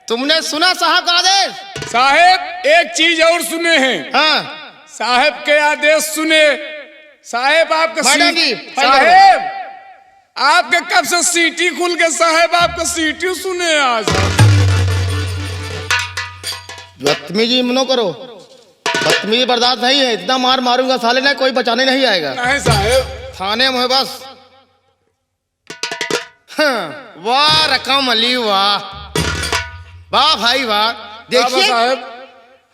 तुमने सुना साहब का आदेश? साहेब एक चीज और सुने हैं। हाँ साहेब के आदेश सुने। साहेब आपका मैडम जी, साहेब आपके कब से सीटी खुल के साहेब आपका सीटी सुने आज। बदतमीजी मनो करो, बदतमीजी बर्दाश्त नहीं है। इतना मार मारूंगा साले ने, कोई बचाने नहीं आएगा। नहीं साहेब थाने में है बस। हाँ, वाह रकम अली वाह, वाह भाई वाह। देखिए साहेब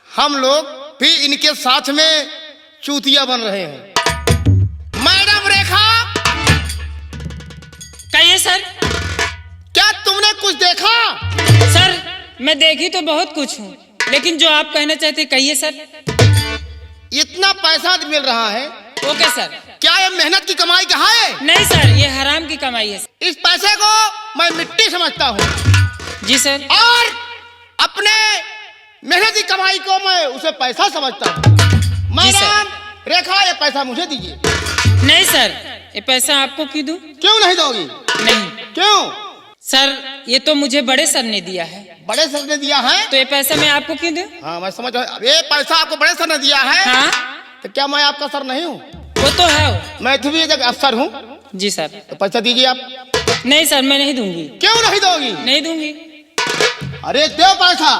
हम लोग भी इनके साथ में चूतिया बन रहे हैं। मैडम रेखा, कहिए सर। क्या तुमने कुछ देखा? सर मैं देखी तो बहुत कुछ हूँ, लेकिन जो आप कहना चाहते कहिए सर। इतना पैसा मिल रहा है, ओके सर। क्या ये मेहनत की कमाई का है? नहीं सर, ये हराम की कमाई है। इस पैसे को मैं मिट्टी समझता हूँ जी सर। और अपने मेहनत की कमाई को मैं उसे पैसा समझता हूँ। मैडम रेखा, ये पैसा मुझे दीजिए। नहीं सर, ये पैसा आपको क्यों दूं? क्यों नहीं दोगी? नहीं। क्यों? सर ये तो मुझे बड़े सर ने दिया है। बड़े सर ने दिया है तो ये पैसा मैं आपको क्यों दूं? हाँ मैं समझ रहा हूँ। ये पैसा आपको बड़े सर ने दिया है। हाँ तो क्या मैं आपका सर नहीं हूँ? वो तो है। मैं भी एक अफसर हूँ। जी सर। तो पैसा दीजिए आप। नहीं सर, मैं नहीं दूंगी। क्यों नहीं दोगी? नहीं दूंगी। अरे दो पैसा।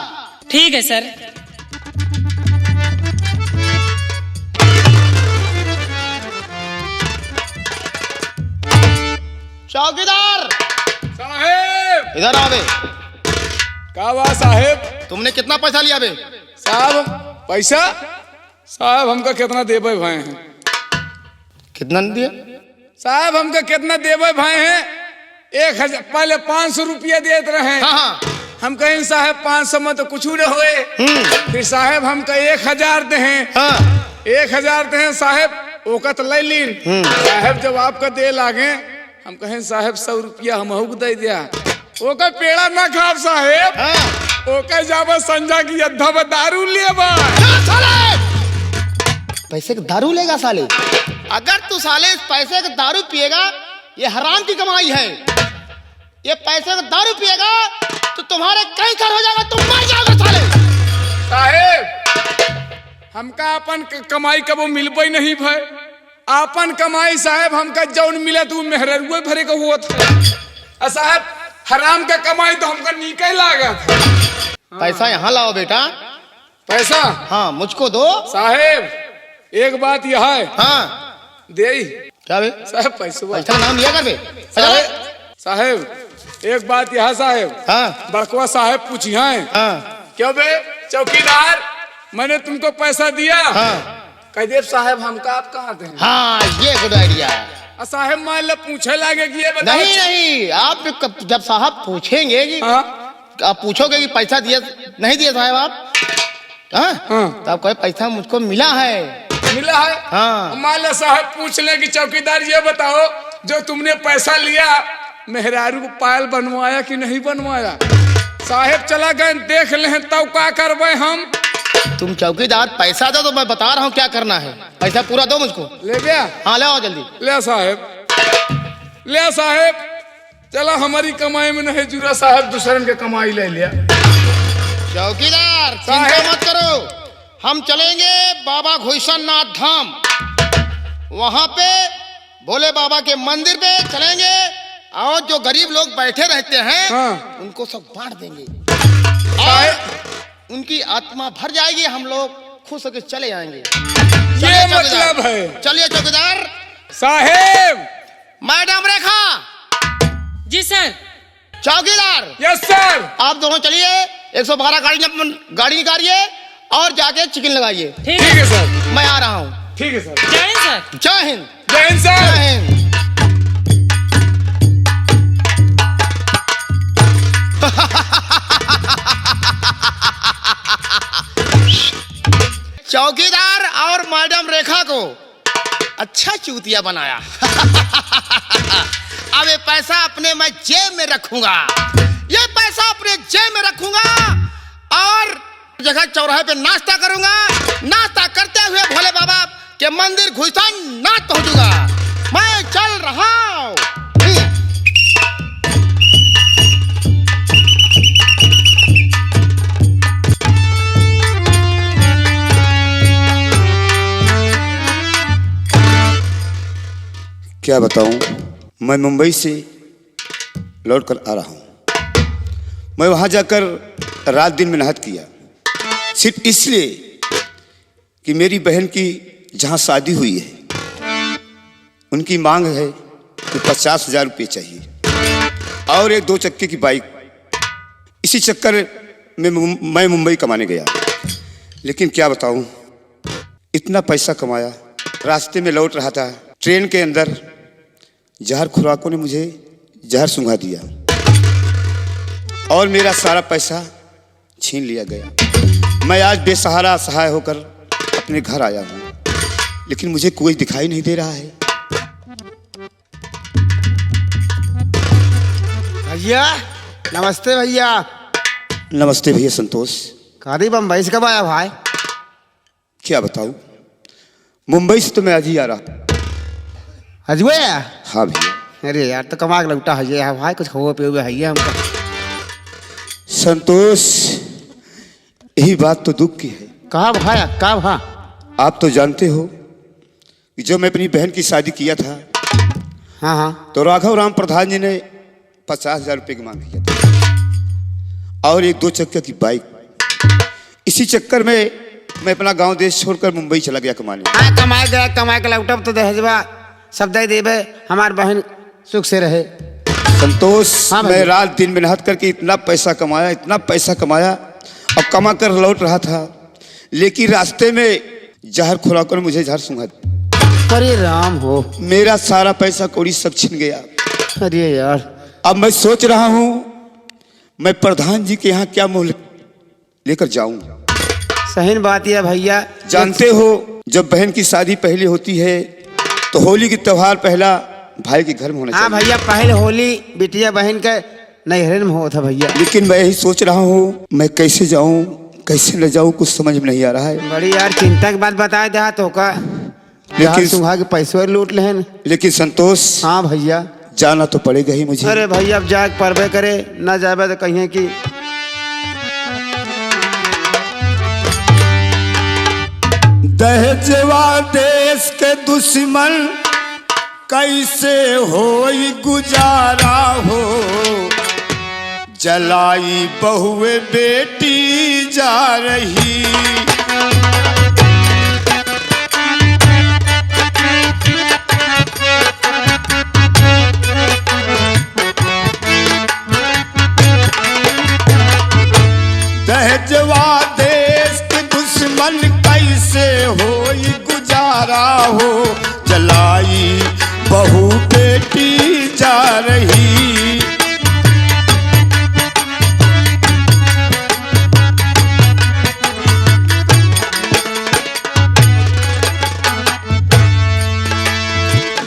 ठीक है सर। चौकीदार साहेब इधर आओ बे। क्या बात साहेब? तुमने कितना पैसा लिया बे? साहब पैसा साहब हमका कितना देवे भाई हैं? कितना दिया? साहब हमका कितना देवे भाई हैं? 1000। पहले 500 रुपया देते रहे। हाँ हाँ। हम कहें साहब 500 में तो कुछ न हुए। फिर साहब हमका 1000 दे हैं। हाँ 1000 दे हैं साहब, ओका तो ले लीन। साहब जब आपका दे लागे हम कहें साहब 100 रुपया हम दे दिया। ओका पेड़ा ना खाब साहेब। हाँ। ओका जाबा संजा की अद्धा में दारू लेबा। पैसे का दारू लेगा साले? अगर तू साले इस पैसे का दारू पिएगा, ये हराम की कमाई है। ये पैसे का दारू पिएगा तो तुम्हारे कैंसर हो जाएगा, तुम मर जाओगे साले। साहेब हमका अपन कमाई कबो मिलबे नहीं भाई। अपन कमाई साहेब हमका जौन मिला तो मेहरुए भरे का हुआ था। साहब हराम का कमाई तो हमका नीके लागत। पैसा यहाँ लाओ बेटा। पैसा हाँ मुझको दो। साहेब एक बात यह है। हाँ दे क्या बे? साहब पैसा पैसा का नाम लिया कर बे। साहेब एक बात यह साहेब। हाँ बड़कवा साहेब पूछी हैं। हाँ क्यों बे चौकीदार, मैंने तुमको पैसा दिया। हाँ कह दे साहब हमका आप कहाँ थे? हाँ ये गुड आइडिया है। साहब मान लो पूछे लागे कि ये बताओ। नहीं नहीं, आप जब साहब पूछेंगे कि आप पूछोगे कि पैसा दिया नहीं दिया साहब आप, हाँ तो आप कहे पैसा मुझको मिला है। मिला है? हाँ। मान लो साहब पूछ ले कि चौकीदार ये बताओ जो तुमने पैसा लिया मेहरारू को पायल बनवाया कि नहीं बनवाया? साहेब चला गए देख ले तब क्या करवे हम? तुम चौकीदार पैसा दो तो मैं बता रहा हूँ क्या करना है। पैसा पूरा दो मुझको। ले गया? हाँ ले आओ जल्दी। ले साहेब, ले साहेब। चला हमारी कमाई में नहीं जुड़ा साहब, दूसरे के कमाई ले लिया। चौकीदार चिंता मत करो, हम चलेंगे बाबा घोषणानाथ धाम। वहां पे भोले बाबा के मंदिर पे चलेंगे और जो गरीब लोग बैठे रहते हैं उनको सब बांट देंगे और उनकी आत्मा भर जाएगी। हम लोग खुश होकर चले आएंगे। ये मतलब है। चलिए चौकीदार साहेब। मैडम रेखा। जी सर। चौकीदार। Yes sir. आप दोनों चलिए 112 गाड़ी निकालिए और जाके चिकन लगाइए। ठीक है सर। मैं आ रहा हूँ। ठीक है सर। जय हिंद सर। जय हिंद। जय हिंद सर। जय हिंद। चौकीदार और मैडम रेखा को अच्छा चूतिया बनाया। अब ये पैसा अपने मैं जेब में रखूंगा। ये पैसा अपने जेब में रखूंगा और जगह चौराहे पे नाश्ता करूंगा। नाश्ता करते हुए भोले बाबा के मंदिर घुसनाथ पहुंचूंगा। मैं चल रहा हूं। क्या बताऊं, मैं मुंबई से लौट कर आ रहा हूं। मैं वहां जाकर रात दिन मेहनत किया, सिर्फ इसलिए कि मेरी बहन की जहां शादी हुई है उनकी मांग है कि 50,000 रुपये चाहिए और एक 2 चक्के की बाइक। इसी चक्कर में मैं मुंबई कमाने गया, लेकिन क्या बताऊं, इतना पैसा कमाया, रास्ते में लौट रहा था, ट्रेन के अंदर जहर खुराकों ने मुझे जहर सुंघा दिया और मेरा सारा पैसा छीन लिया गया। मैं आज बेसहारा असहाय होकर अपने घर आया हूं, लेकिन मुझे कोई दिखाई नहीं दे रहा है। भैया नमस्ते। भैया नमस्ते भैया संतोष। कभी बम्बई से कब आया भाई? क्या बताऊं, मुंबई से तो मैं आज ही आ रहा। हजवे? हाँ भैया। अरे यार तो कमा के लौटा है भाई, कुछ खो पे हुए है हमको। संतोष, यही बात तो दुख की है। कहा भाई, कहा भा? आप तो जानते हो कि जब मैं अपनी बहन की शादी किया था, हाँ हाँ, तो राघव राम प्रधान जी ने 50,000 रुपये की मांग किया था और एक 2 चक्कर की बाइक। इसी चक्कर में मैं अपना गांव देश छोड़कर मुंबई चला गया कमाने। हाँ, कमाए के लौटब तो दहेजवा सब दे देवे, हमार बहन सुख से रहे। संतोष, हाँ मैं रात दिन मेहनत करके इतना पैसा कमाया और कमा कर लौट रहा था, लेकिन रास्ते में जहर खुराकों ने मुझे जहर सुंघा दिया। अरे राम हो, मेरा सारा पैसा कौड़ी सब छिन गया। अरे यार, अब मैं सोच रहा हूं मैं प्रधान जी के यहाँ क्या मुँह लेकर जाऊं। सही बात है भैया। जानते हो, जब बहन की शादी पहले होती है तो होली की त्योहार पहला भाई के घर में होना हाँ चाहिए। भैया, पहले होली बिटिया बहन के नैहरे में होता भैया। लेकिन मैं यही सोच रहा हूँ मैं कैसे जाऊँ कैसे न जाऊँ, कुछ समझ में नहीं आ रहा है। बड़ी यार चिंता की बात बताए दे तो का, लेकिन सुहा के पैसे लूट लेन। लेकिन संतोष, हाँ भैया, जाना तो पड़ेगा ही मुझे। अरे भैया अब जाके परबे करे, न जाबे तो कहिए कि दहेजवा देश के दुश्मन कैसे होई गुजारा हो, जलाई बहुए बेटी जा रही। दहेजवा देश के दुश्मन कैसे होई गुजारा हो, जलाई बहू बेटी जा रही।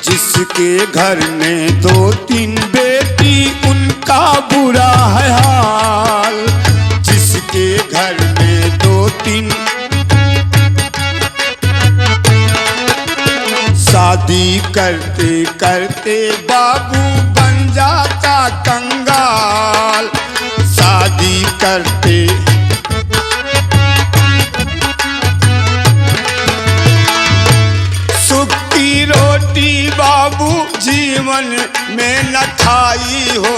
जिसके घर में 2-3 बेटी उनका बुरा है हाल, जिसके घर में 2-3 शादी करते करते बाबू बन जाता कंगाल, शादी करते सुख की रोटी बाबू जीवन में न खाई हो,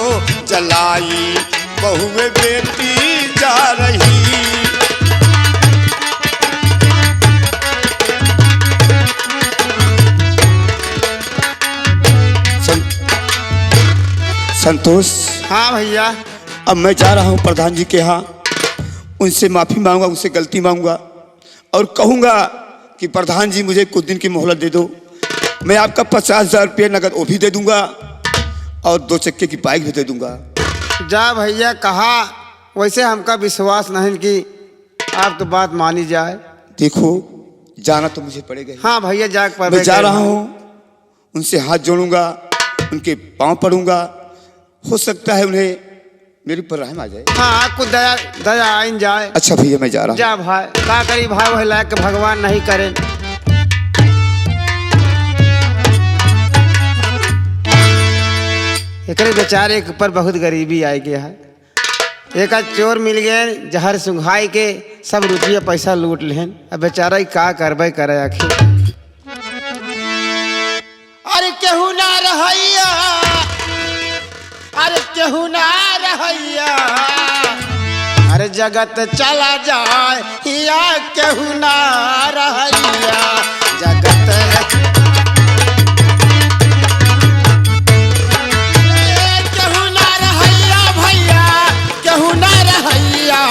जलाई बहुए बेटी जा रही। संतोष, हाँ भैया, अब मैं जा रहा हूँ प्रधान जी के यहाँ, उनसे माफ़ी मांगूंगा, उनसे गलती मांगूंगा और कहूँगा कि प्रधान जी मुझे कुछ दिन की मोहलत दे दो। मैं आपका 50,000 रुपये नगद वो भी दे दूंगा और 2 चक्के की बाइक भी दे दूंगा। जा भैया, कहा वैसे हमका विश्वास नहीं कि आपकी बात मानी जाए। देखो, जाना तो मुझे पड़ेगा ही। हाँ भैया, जाके परबे मैं जा रहा हूँ, उनसे हाथ जोड़ूंगा, उनके पाँव पड़ूंगा, हो सकता है उन्हें मेरे ऊपर रहम आ जाए। हाँ, कुछ दया दया आइन जाए। अच्छा भैया, मैं जा रहा हूँ। जा भाई, का करी भाई, वही लायक के भगवान नहीं करे। एकरे बेचारे के ऊपर बहुत गरीबी आई गया है। एक चोर मिल गए, जहर सुंघाई के सब रुपया पैसा लूट लेन। अब बेचारा का करबे करे आखिर। अरे केहू ना रहैया, अरे केहू ना रहैया, अरे जगत चला जाए या केहू ना रहैया, जगत केहू ना रहैया भैया, केहू ना रहैया,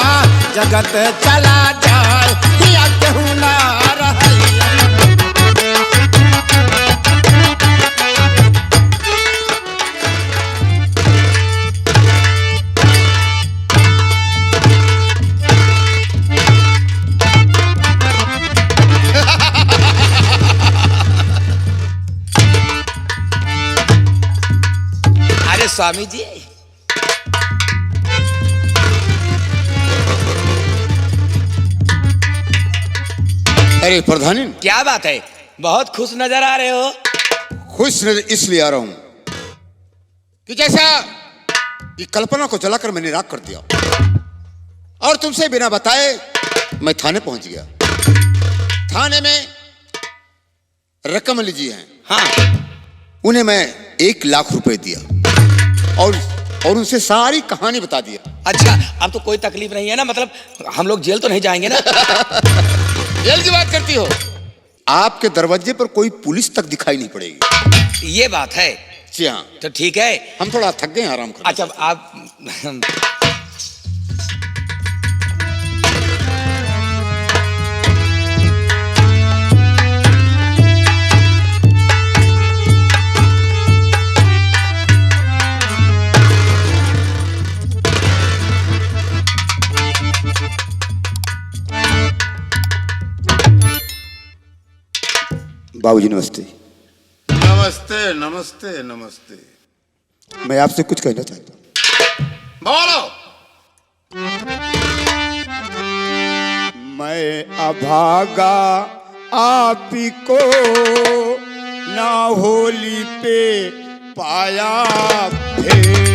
जगत चला जाए या केहू ना रहैया। अरे स्वामी जी, अरे प्रधानी, क्या बात है, बहुत खुश नजर आ रहे हो। खुश नजर इसलिए आ रहा हूं कि जैसा कि कल्पना को जलाकर मैंने राख कर दिया और तुमसे बिना बताए मैं थाने पहुंच गया। थाने में रकमली जी हैं, हाँ, उन्हें मैं 1 लाख रुपए दिया और उनसे सारी कहानी बता दिया। अच्छा, अब तो कोई तकलीफ नहीं है ना, मतलब हम लोग जेल तो नहीं जाएंगे ना। जेल की बात करती हो? आपके दरवाजे पर कोई पुलिस तक दिखाई नहीं पड़ेगी। ये बात है। जी हाँ, तो ठीक है। हम थोड़ा थक गए हैं, आराम करें। अच्छा, आप बाबूजी नमस्ते। नमस्ते नमस्ते नमस्ते। मैं आपसे कुछ कहना चाहता हूँ। बोलो। मैं अभागा आप ही को ना होली पे पाया भेंट।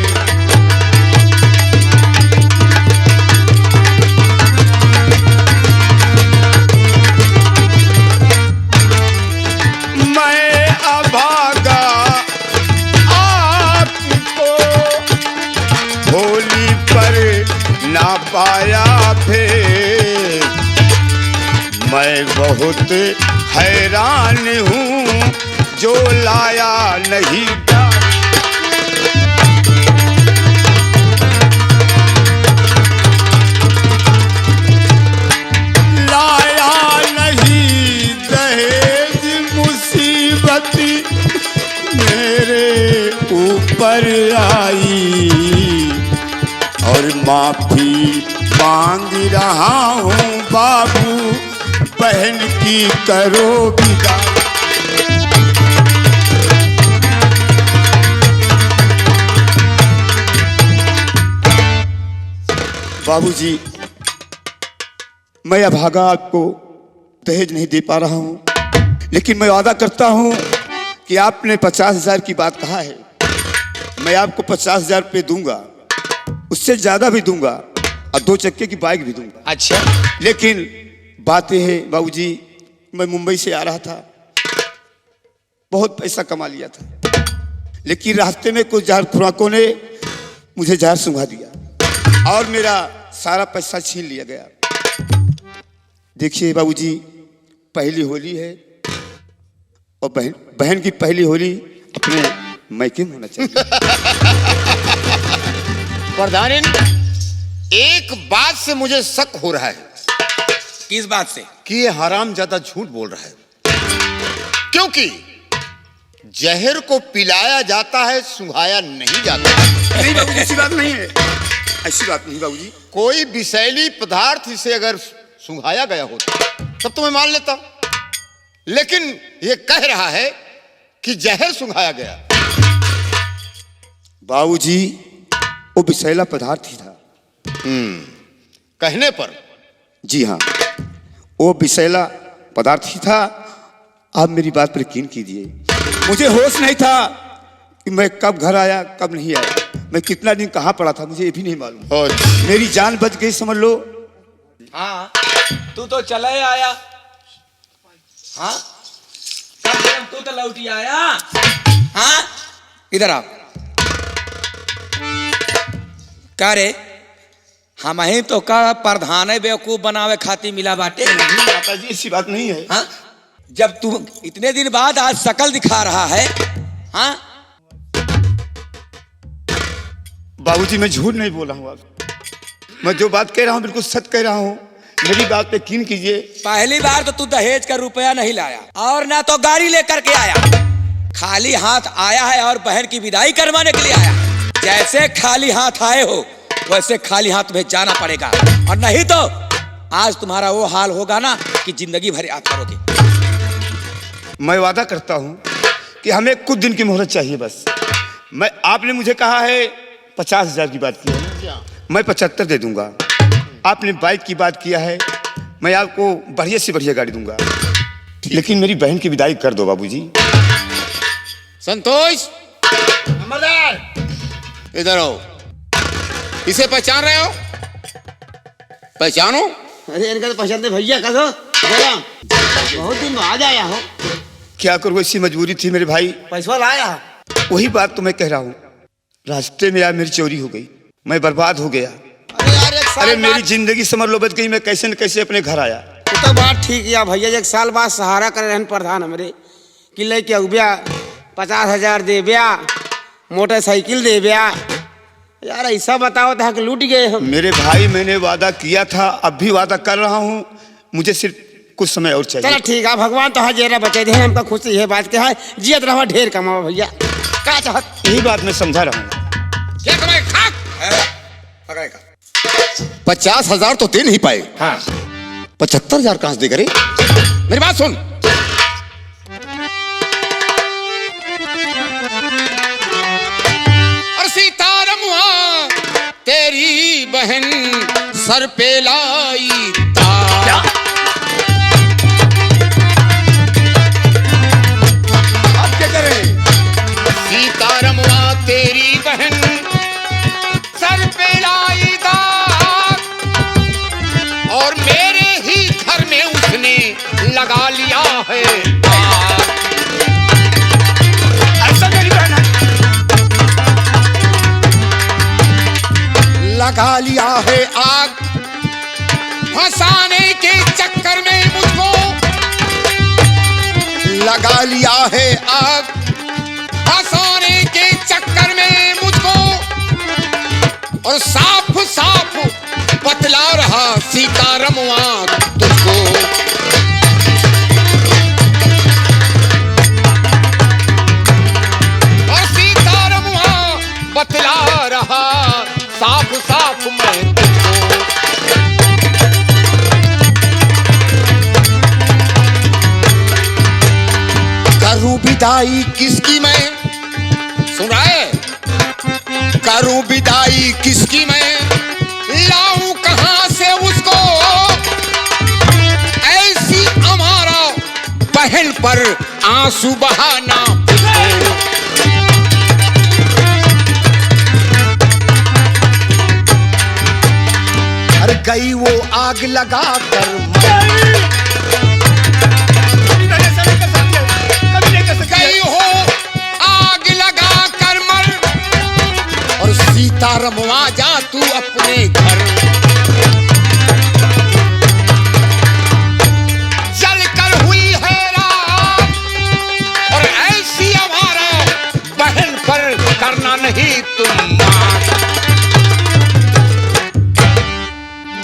मैं अभागा आपको होली पर ना पाया भेंट। मैं बहुत हैरान हूँ जो लाया नहीं डाल। लाया नहीं दहेज मुसीबत मेरे ऊपर आई और माफी मांग रहा हूँ बाबू, बहन की करो विदा। बाबूजी, मैं अभागा आपको दहेज नहीं दे पा रहा हूं, लेकिन मैं वादा करता हूं कि आपने 50,000 की बात कहा है, मैं आपको 50,000 रुपये दूंगा, उससे ज्यादा भी दूंगा और 2 चक्के की बाइक भी दूंगा। अच्छा, लेकिन बात यह है बाबूजी, मैं मुंबई से आ रहा था, बहुत पैसा कमा लिया था, लेकिन रास्ते में कुछ जहर खुराकों ने मुझे जहर सुंघा दिया और मेरा सारा पैसा छीन लिया गया। देखिए बाबूजी, पहली होली है और बहन की पहली होली अपने मैके में होना चाहिए। प्रधानी, एक बात से मुझे शक हो रहा है। किस बात से? कि ये हराम ज्यादा झूठ बोल रहा है, क्योंकि जहर को पिलाया जाता है, सुंघाया नहीं जाता। नहीं बाबूजी, ऐसी बात नहीं है, ऐसी बात नहीं बाबूजी। कोई विषैली पदार्थ इसे अगर सुंघाया गया होता तब तो मैं मान लेता, लेकिन ये कह रहा है कि जहर सुंघाया गया। बाबूजी, वो विषैला पदार्थ ही था। कहने पर? जी हाँ, वो विषैला पदार्थ ही था। आप मेरी बात पर यकीन कीजिए, मुझे होश नहीं था कि मैं कब घर आया कब नहीं आया, मैं कितना दिन कहाँ पड़ा था मुझे ये भी नहीं मालूम। मेरी जान बच गई समझ लो। हाँ, तू तो चला ही आया। हाँ, कम से कम तू तो लौटी आया। हाँ, इधर आओ। का रे हम ही तो का प्रधान बेवकूफ बनावे खातिर मिला बाटे। माता जी ऐसी बात नहीं है। हाँ, जब तू इतने दिन बाद आज शकल दिखा रहा है। हाँ, बाबूजी मैं झूठ नहीं बोला हूँ। मैं जो बात कह रहा हूँ बिल्कुल सच कह रहा हूँ। मेरी बात पे यकीन कीजिए। पहली बार तो तू दहेज का रुपया नहीं लाया और ना तो गाड़ी लेकर के आया, खाली हाथ आया है और बहन की विदाई करवाने के लिए आया। जैसे खाली हाथ आए हो वैसे खाली हाथ में जाना पड़ेगा, और नहीं तो आज तुम्हारा वो हाल होगा ना कि जिंदगी भर याद करोगे। मैं वादा करता हूँ कि हमें कुछ दिन की मोहलत चाहिए बस। आपने मुझे कहा है 50,000 की बात की है, मैं 75 दे दूंगा। आपने बाइक की बात किया है, मैं आपको बढ़िया से बढ़िया गाड़ी दूंगा, लेकिन मेरी बहन की विदाई कर दो बाबूजी। संतोष, इधर आओ। इसे पहचान रहे हो? पहचानो। अरे इनका तो पसंद है भैया का। बहुत दिन बाद आया हो। क्या करूँ, ऐसी मजबूरी थी मेरे भाई। पैसा लाया? वही बात तो मैं कह रहा हूँ। रास्ते में यार मेरी चोरी हो गई, मैं बर्बाद हो गया। अरे यार एक साल अरे मेरी बाद- जिंदगी समझ लो बच गई। मैं कैसे न कैसे अपने घर आया। तो बात ठीक है भैया। एक साल बाद सहारा करे रहन प्रधान हमरे कि लेके अउबिया 50,000 दे ब्या, मोटरसाइकिल दे ब्या। यार ऐसा बताओ था कि लूट गए हम। मेरे भाई मैंने वादा किया था, अब भी वादा कर रहा हूँ। मुझे सिर्फ कुछ समय और चाहिए। चलो ठीक है, भगवान तो जेरा बचे दे, हमका खुशी है बात के है। जियत रहो ढेर कमाओ भैया। का चाहत? यही बात मैं समझा रहा हूँ। क्या कमाए? खाक 50,000 तो दे नहीं पाए। हाँ, 75,000 कहां से दे करे? मेरी बात सुन। और सीतारमुआ तेरी बहन सर पे लाई ताज। आप क्या करें? सीतारमुआ तेरी बहन सर पे लाई दाग, और मेरे ही घर में उसने लगा लिया है आग। ऐसा मेरी बहन है। लगा लिया है आग, फंसाने के चक्कर में मुझको लगा लिया है आग, फंसाने के चक्कर में मुझको, और साफ साफ बतला रहा सीतारमुआ तुझको। और सीतारमुआ बतला रहा साफ साफ मैं तुझको। करूं विदाई किसकी मैं? सुन रहा है? करूं विदाई किसकी मैं? लाऊं कहां से उसको? ऐसी हमारा बहन पर आंसू बहाना किसको? अरे गई वो आग लगा कर गई हो आग लगा कर मर, और सीतारमुआ जा तू अपने घर। जल कर हुई है रात, और ऐसी हमारा बहन पर करना नहीं तुम मार।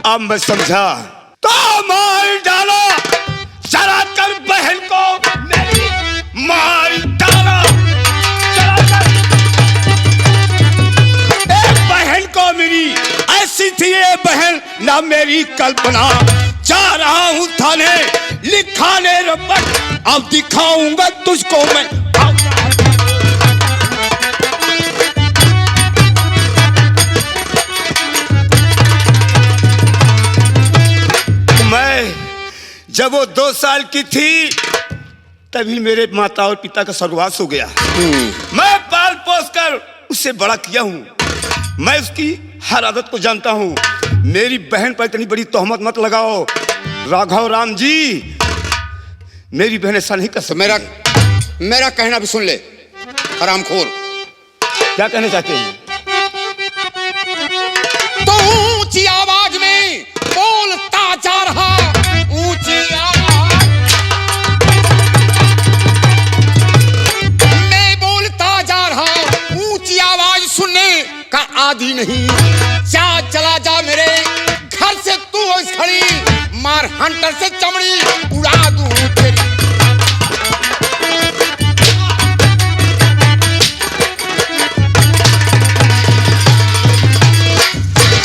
अब मैं समझा। तो मार डालो, जरा कर बहन को मेरी मार डालो। बहन को मेरी ऐसी थी ये बहन ना मेरी कल्पना। जा रहा हूँ थाने लिखाने रपट, अब दिखाऊंगा तुझको मैं। जब वो 2 साल की थी तभी मेरे माता और पिता का स्वर्गवास हो गया। मैं पाल पोस कर उसे बड़ा किया हूँ। मैं उसकी हर आदत को जानता हूँ। मेरी बहन पर इतनी बड़ी तोहमत मत लगाओ राघव राम जी। मेरी बहन ऐसा नहीं कर सकती। मेरा कहना भी सुन ले हरामखोर। क्या कहना चाहते हैं? तो ऊंची आवाज में बोलता जा रहा, ऊंची आवाज में बोलता जा रहा, ऊंची आवाज सुनने का आदि नहीं। चला जा मेरे घर से तू इस खड़ी, मार हंटर से चमड़ी उड़ा दूं तेरी।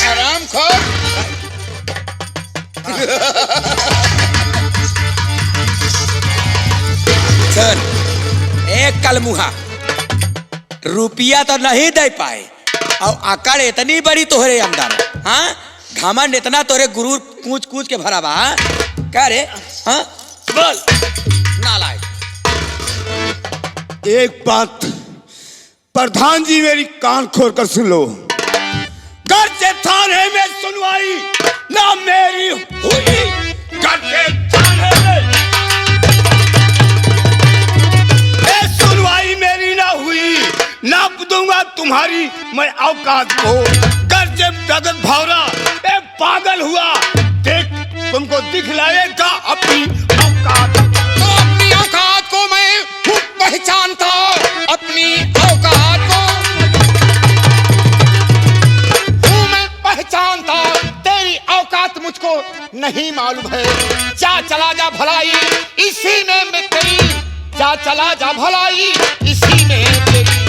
आराम खोर। सुन, एक कलमुहा रुपया तो नहीं दे पाए और अकड़ इतनी बड़ी तोहरे अंदर, हाँ घमंड इतना तोरे गुरूर कूच कूच के भरा बा, हाँ? क्या रे, हाँ बोल नालायक। एक बात प्रधान जी मेरी कान खोल कर सुन लो। घर से थाने में सुनवाई ना मेरी हुई, घर से थाने में सुनवाई मेरी ना हुई, नाप दूंगा तुम्हारी मैं औकात को। घर से जगत भौरा एक पागल हुआ, देख तुमको दिखलाएगा अपनी औकात। तो अपनी औकात को मैं खूब पहचानता, अपनी औकात को मैं पहचानता, तेरी औकात मुझको नहीं मालूम है। जा चला जा भलाई इसी में मैं तेरी, जा चला जा भलाई इसी में तेरी।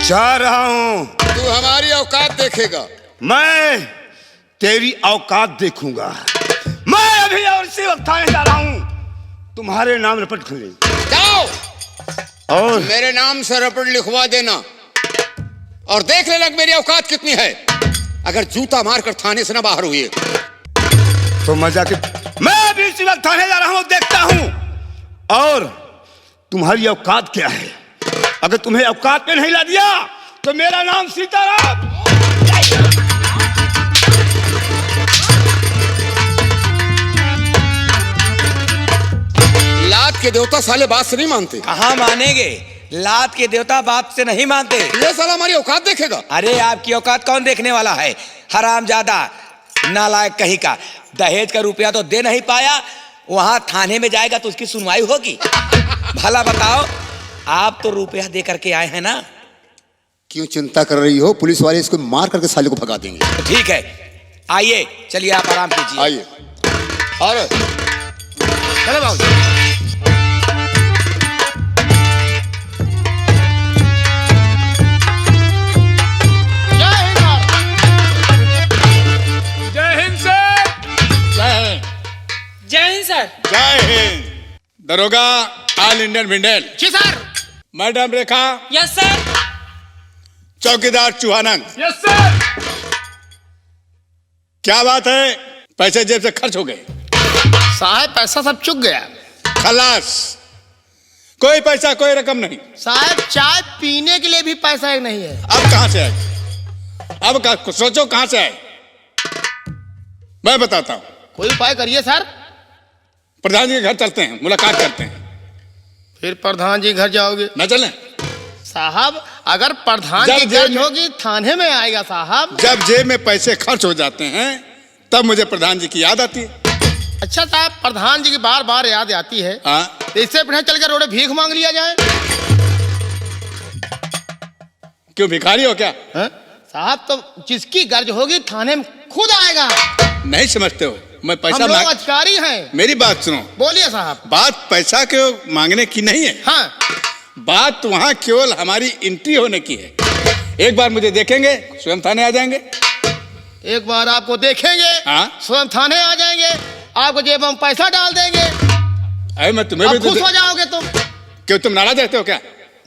जा रहा हूं। तू हमारी औकात देखेगा। मैं तेरी औकात देखूंगा। मैं अभी और इसी वक्त थाने जा रहा हूं, तुम्हारे नाम रपट खुले। जाओ और मेरे नाम से रपट लिखवा देना और देख लेना मेरी औकात कितनी है। अगर जूता मारकर थाने से ना बाहर हुई तो मजा के मैं अभी इसी वक्त थाने जा रहा हूं, देखता हूं और तुम्हारी औकात क्या है। अगर तुम्हें औकात पे नहीं ला दिया तो मेरा नाम सीताराम। लात के देवता साले बात से नहीं मानते। कहाँ मानेंगे, लात के देवता बाप से नहीं मानते। ये साला हमारी औकात देखेगा। अरे आपकी औकात कौन देखने वाला है, हरामजादा नालायक कहीं का। दहेज का रुपया तो दे नहीं पाया, वहां थाने में जाएगा तो उसकी सुनवाई होगी। भला बताओ, आप तो रुपया दे करके आए हैं ना। क्यों चिंता कर रही हो, पुलिस वाले इसको मार करके साले को भगा देंगे। तो ठीक है, आइए चलिए आप आराम कीजिए। आइए। अरे चलो बाबू। जय हिंद सर। जय हिंद। जय हिंद सर। जय हिंद। दरोगा ऑल इंडियन भिंडेल। जी sir. Madam Rekha. Yes sir. चौकीदार चौहानन। Yes sir. क्या बात है, पैसे जेब से खर्च हो गए? साहब पैसा सब चुक गया। खलास, कोई पैसा कोई रकम नहीं। साहब चाय पीने के लिए भी पैसा एक नहीं है। अब कहां से आए? अब सोचो कहां से आए। मैं बताता हूं। कोई उपाय करिए सर। प्रधान जी के घर चलते हैं, मुलाकात करते हैं। फिर प्रधान जी घर जाओगे? न चलें? साहब अगर प्रधान जब की जेब गर्ज में- होगी थाने में आएगा साहब। जब जेब में पैसे खर्च हो जाते हैं तब मुझे प्रधान जी की याद आती है। अच्छा साहब, प्रधान जी की बार बार याद आती है, हाँ, तो इससे बढ़िया चल कर रोडे भीख मांग लिया जाए। क्यों भिखारी हो क्या? हैं? साहब तो जिसकी गर्ज होगी थाने में खुद आएगा। नहीं समझते हो, मैं हम पैसा लोग मांग। अधिकारी हैं। मेरी बात सुनो, बोलिए साहब। बात पैसा के मांगने की नहीं है। हाँ बात वहां केवल हमारी एंट्री होने की है। एक बार मुझे देखेंगे, स्वयं थाने आ जाएंगे। एक बार आपको देखेंगे, हाँ? स्वयं थाने आ जाएंगे, आपको जेब में पैसा डाल देंगे, अरे मैं तुम्हें आप भी खुश हो जाओगे तुम। क्यों, तुम नाराज रहते हो क्या?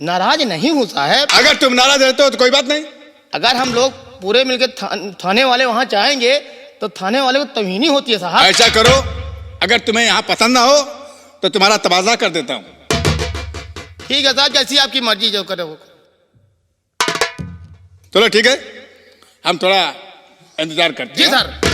नाराज नहीं हूँ साहब। अगर तुम नाराज रहते हो तो कोई बात नहीं। अगर हम लोग पूरे मिलकर थाने वाले वहां जाएंगे तो थाने वाले को तवीनी होती है साहब। ऐसा करो, अगर तुम्हें यहाँ पसंद ना हो तो तुम्हारा तबादला कर देता हूँ। ठीक है साहब, जैसी आपकी मर्जी जो करे वो। चलो ठीक है, हम थोड़ा इंतजार करते जी हैं। सर।